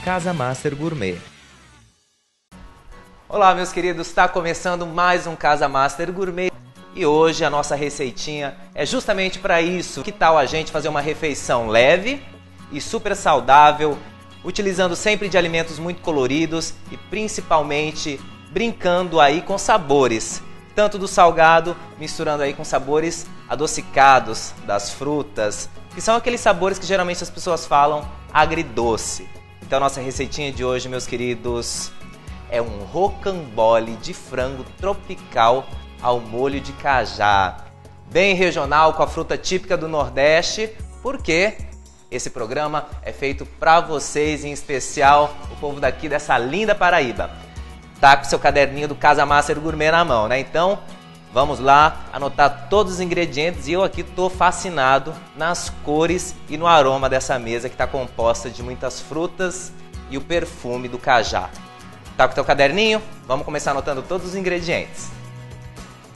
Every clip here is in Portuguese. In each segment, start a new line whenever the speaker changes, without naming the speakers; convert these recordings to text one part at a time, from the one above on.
Casa Master Gourmet.
Olá, meus queridos, está começando mais um Casa Master Gourmet e hoje a nossa receitinha é justamente para isso. Que tal a gente fazer uma refeição leve e super saudável, utilizando sempre de alimentos muito coloridos e principalmente brincando aí com sabores, tanto do salgado, misturando aí com sabores adocicados das frutas, que são aqueles sabores que geralmente as pessoas falam agridoce. Então nossa receitinha de hoje, meus queridos, é um rocambole de frango tropical ao molho de cajá. Bem regional, com a fruta típica do Nordeste, porque esse programa é feito para vocês, em especial o povo daqui dessa linda Paraíba. Tá com seu caderninho do Casa Master Gourmet na mão, né? Então, vamos lá anotar todos os ingredientes e eu aqui tô fascinado nas cores e no aroma dessa mesa que está composta de muitas frutas e o perfume do cajá. Tá com o teu caderninho? Vamos começar anotando todos os ingredientes.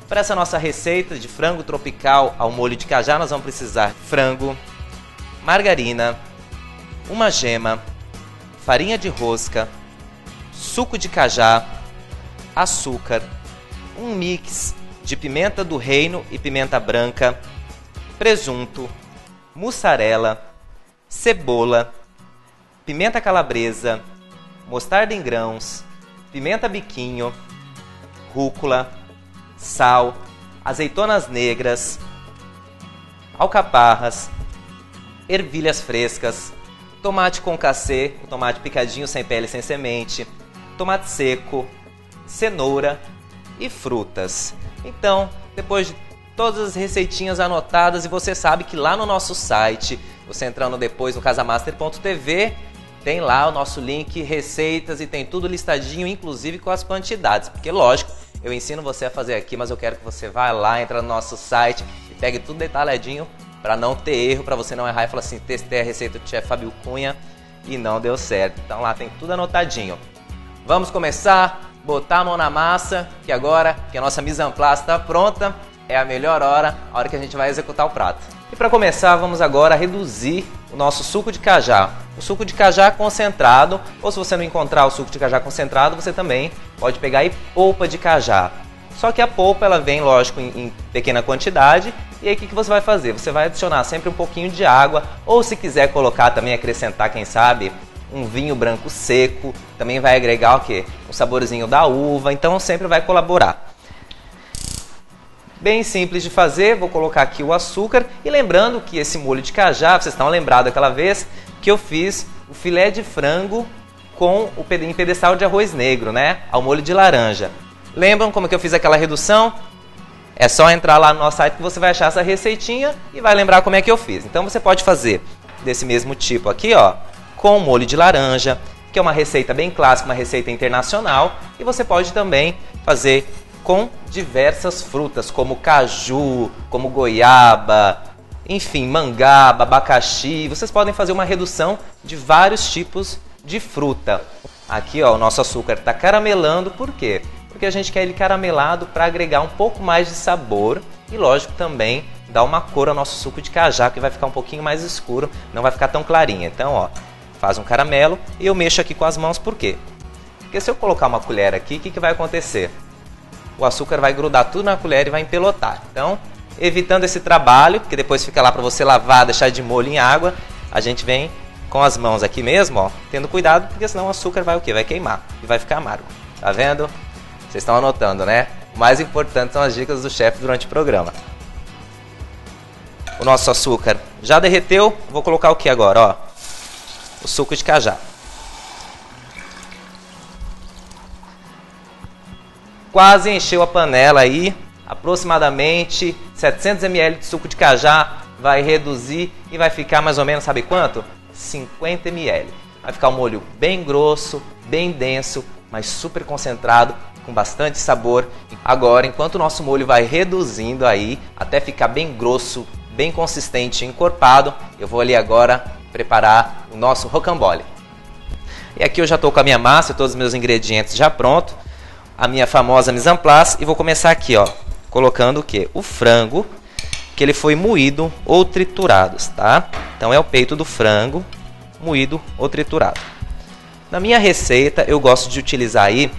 Para essa nossa receita de frango tropical ao molho de cajá, nós vamos precisar de frango, margarina, uma gema, farinha de rosca, suco de cajá, açúcar, um mix de pimenta do reino e pimenta branca, presunto, mussarela, cebola, pimenta calabresa, mostarda em grãos, pimenta biquinho, rúcula, sal, azeitonas negras, alcaparras, ervilhas frescas, tomate concassê, o tomate picadinho sem pele e sem semente, tomate seco, cenoura e frutas. Então, depois de todas as receitinhas anotadas, e você sabe que lá no nosso site, você entrando depois no casamaster.tv, tem lá o nosso link, receitas, e tem tudo listadinho, inclusive com as quantidades. Porque, lógico, eu ensino você a fazer aqui, mas eu quero que você vá lá, entra no nosso site e pegue tudo detalhadinho para não ter erro, para você não errar e falar assim, testei a receita do chefe Fábio Cunha e não deu certo. Então lá tem tudo anotadinho. Vamos começar, botar a mão na massa, que agora que a nossa mise en place está pronta, é a melhor hora, a hora que a gente vai executar o prato. E para começar, vamos agora reduzir o nosso suco de cajá. O suco de cajá concentrado, ou se você não encontrar o suco de cajá concentrado, você também pode pegar aí polpa de cajá. Só que a polpa, ela vem, lógico, em pequena quantidade. E aí o que você vai fazer? Você vai adicionar sempre um pouquinho de água, ou se quiser colocar também, acrescentar, quem sabe, um vinho branco seco, também vai agregar o quê? Um saborzinho da uva, então sempre vai colaborar. Bem simples de fazer, vou colocar aqui o açúcar e lembrando que esse molho de cajá, vocês estão lembrados daquela vez que eu fiz o filé de frango com o pedestal de arroz negro, né? Ao molho de laranja. Lembram como que eu fiz aquela redução? É só entrar lá no nosso site que você vai achar essa receitinha e vai lembrar como é que eu fiz. Então você pode fazer desse mesmo tipo aqui, ó, com molho de laranja, que é uma receita bem clássica, uma receita internacional, e você pode também fazer com diversas frutas, como caju, como goiaba, enfim, mangaba, abacaxi. Vocês podem fazer uma redução de vários tipos de fruta. Aqui, ó, o nosso açúcar está caramelando, por quê? Porque a gente quer ele caramelado para agregar um pouco mais de sabor e, lógico, também dar uma cor ao nosso suco de cajá, que vai ficar um pouquinho mais escuro, não vai ficar tão clarinho. Então, ó, faz um caramelo e eu mexo aqui com as mãos, por quê? Porque se eu colocar uma colher aqui, o que vai acontecer? O açúcar vai grudar tudo na colher e vai empelotar. Então, evitando esse trabalho, que depois fica lá para você lavar, deixar de molho em água, a gente vem com as mãos aqui mesmo, ó, tendo cuidado, porque senão o açúcar vai o quê? Vai queimar e vai ficar amargo. Tá vendo? Vocês estão anotando, né? O mais importante são as dicas do chefe durante o programa. O nosso açúcar já derreteu, vou colocar o que agora, ó? O suco de cajá. Quase encheu a panela aí, aproximadamente 700 ml de suco de cajá, vai reduzir e vai ficar mais ou menos, sabe quanto? 50 ml. Vai ficar um molho bem grosso, bem denso, mas super concentrado, com bastante sabor. Agora, enquanto o nosso molho vai reduzindo aí, até ficar bem grosso, bem consistente e encorpado, eu vou ali agora preparar o nosso rocambole. E aqui eu já estou com a minha massa, todos os meus ingredientes já prontos, a minha famosa mise en place, e vou começar aqui, ó, colocando o quê? O frango, que ele foi moído ou triturado, tá? Então é o peito do frango moído ou triturado. Na minha receita, eu gosto de utilizar aí,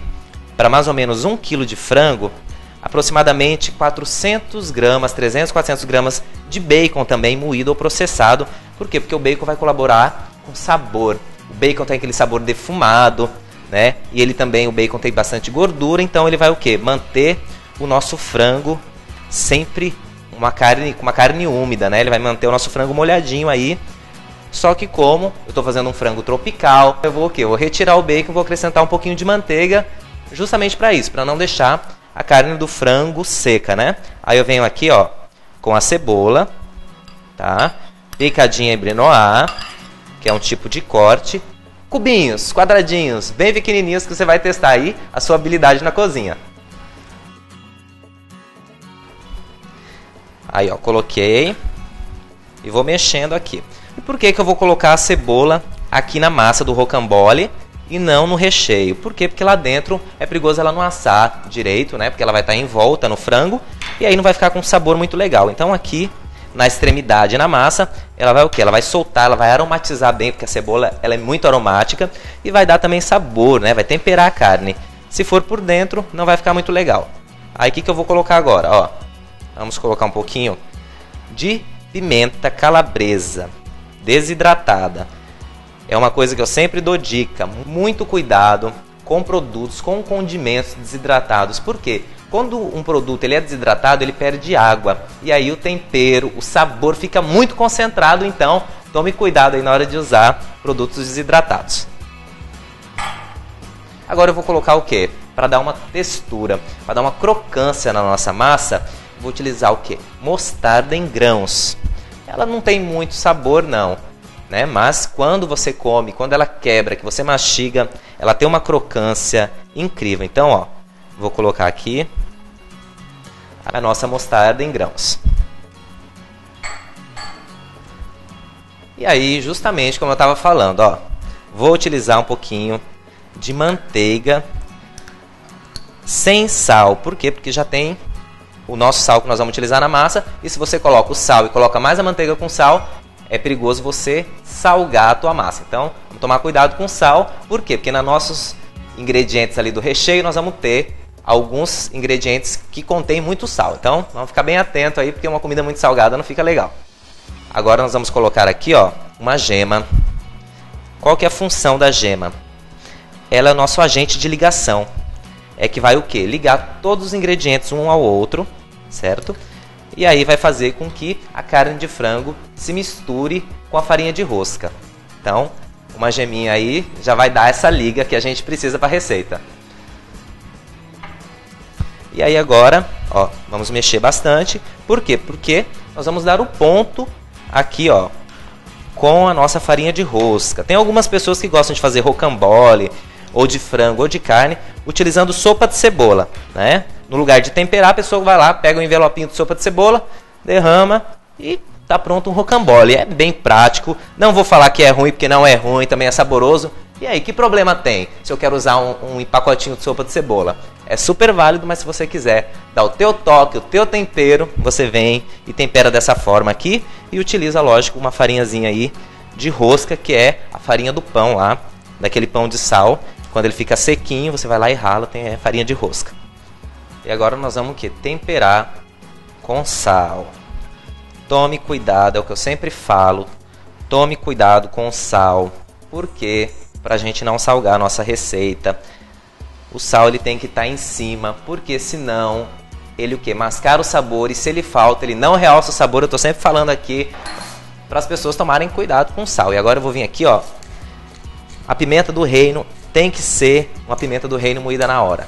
para mais ou menos 1 kg de frango, aproximadamente 400 gramas, 300, 400 gramas de bacon também moído ou processado. Por quê? Porque o bacon vai colaborar com sabor. O bacon tem aquele sabor defumado, né? E ele também, o bacon tem bastante gordura, então ele vai o quê? Manter o nosso frango sempre com uma carne úmida, né? Ele vai manter o nosso frango molhadinho aí. Só que como eu estou fazendo um frango tropical, eu vou o quê? Eu vou retirar o bacon, vou acrescentar um pouquinho de manteiga, justamente para isso, para não deixar a carne do frango seca, né? Aí eu venho aqui, ó, com a cebola, tá? Picadinha em brinoir, que é um tipo de corte. Cubinhos, quadradinhos, bem pequenininhos, que você vai testar aí a sua habilidade na cozinha. Aí, ó, coloquei e vou mexendo aqui. E por que eu vou colocar a cebola aqui na massa do rocambole e não no recheio? Por quê? Porque lá dentro é perigoso ela não assar direito, né? Porque ela vai estar em volta no frango e aí não vai ficar com um sabor muito legal. Então aqui na extremidade na massa, ela vai o quê? Ela vai soltar, ela vai aromatizar bem, porque a cebola ela é muito aromática e vai dar também sabor, né? Vai temperar a carne. Se for por dentro, não vai ficar muito legal. Aí o que eu vou colocar agora? Ó, vamos colocar um pouquinho de pimenta calabresa desidratada. É uma coisa que eu sempre dou dica, muito cuidado com produtos, com condimentos desidratados. Por quê? Quando um produto ele é desidratado, ele perde água. E aí o tempero, o sabor fica muito concentrado. Então, tome cuidado aí na hora de usar produtos desidratados. Agora eu vou colocar o quê? Para dar uma textura, para dar uma crocância na nossa massa, vou utilizar o quê? Mostarda em grãos. Ela não tem muito sabor não, né? Mas quando você come, quando ela quebra, que você mastiga, ela tem uma crocância incrível. Então, ó, vou colocar aqui a nossa mostarda em grãos. E aí, justamente como eu estava falando, ó, vou utilizar um pouquinho de manteiga sem sal. Por quê? Porque já tem o nosso sal que nós vamos utilizar na massa. E se você coloca o sal e coloca mais a manteiga com sal, é perigoso você salgar a tua massa. Então, vamos tomar cuidado com o sal. Por quê? Porque nos nossos ingredientes ali do recheio, nós vamos ter alguns ingredientes que contêm muito sal. Então, vamos ficar bem atento aí, porque uma comida muito salgada não fica legal. Agora nós vamos colocar aqui, ó, uma gema. Qual que é a função da gema? Ela é o nosso agente de ligação. É que vai o quê? Ligar todos os ingredientes um ao outro, certo? E aí vai fazer com que a carne de frango se misture com a farinha de rosca. Então, uma geminha aí já vai dar essa liga que a gente precisa para a receita. E aí agora, ó, vamos mexer bastante. Por quê? Porque nós vamos dar o ponto aqui, ó, com a nossa farinha de rosca. Tem algumas pessoas que gostam de fazer rocambole, ou de frango, ou de carne, utilizando sopa de cebola, né? No lugar de temperar, a pessoa vai lá, pega um envelopinho de sopa de cebola, derrama e tá pronto um rocambole. É bem prático, não vou falar que é ruim, porque não é ruim, também é saboroso. E aí, que problema tem se eu quero usar um pacotinho de sopa de cebola? É super válido, mas se você quiser dar o teu toque, o teu tempero, você vem e tempera dessa forma aqui e utiliza, lógico, uma farinhazinha aí de rosca, que é a farinha do pão lá, daquele pão de sal. Quando ele fica sequinho, você vai lá e rala, tem farinha de rosca. E agora nós vamos o quê? Temperar com sal. Tome cuidado, é o que eu sempre falo. Tome cuidado com o sal. Por quê? Para a gente não salgar a nossa receita. O sal ele tem que estar em cima, porque senão ele o quê? Mascara o sabor, e se ele falta, ele não realça o sabor. Eu estou sempre falando aqui para as pessoas tomarem cuidado com o sal. E agora eu vou vir aqui, ó. A pimenta do reino tem que ser uma pimenta do reino moída na hora.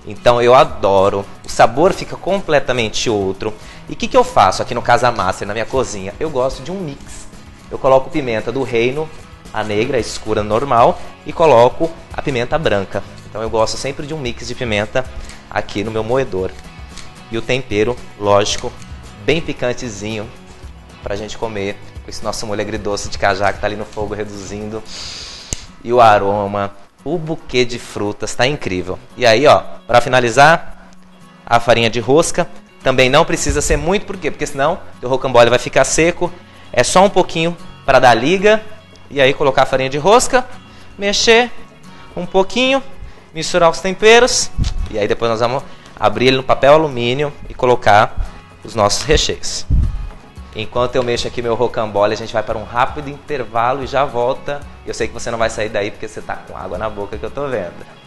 Então eu adoro, o sabor fica completamente outro. E o que eu faço aqui no Casa Master, na minha cozinha? Eu gosto de um mix. Eu coloco pimenta do reino, a negra, a escura, normal, e coloco a pimenta branca. Então eu gosto sempre de um mix de pimenta aqui no meu moedor. E o tempero, lógico, bem picantezinho, pra gente comer com esse nosso molho agridoce de cajá que tá ali no fogo reduzindo. E o aroma, o buquê de frutas, tá incrível. E aí, ó, para finalizar, a farinha de rosca. Também não precisa ser muito, por quê? Porque senão o rocambole vai ficar seco. É só um pouquinho para dar liga. E aí colocar a farinha de rosca, mexer, um pouquinho, misturar os temperos e aí depois nós vamos abrir ele no papel alumínio e colocar os nossos recheios. Enquanto eu mexo aqui meu rocambole, a gente vai para um rápido intervalo e já volta. Eu sei que você não vai sair daí porque você está com água na boca que eu tô vendo.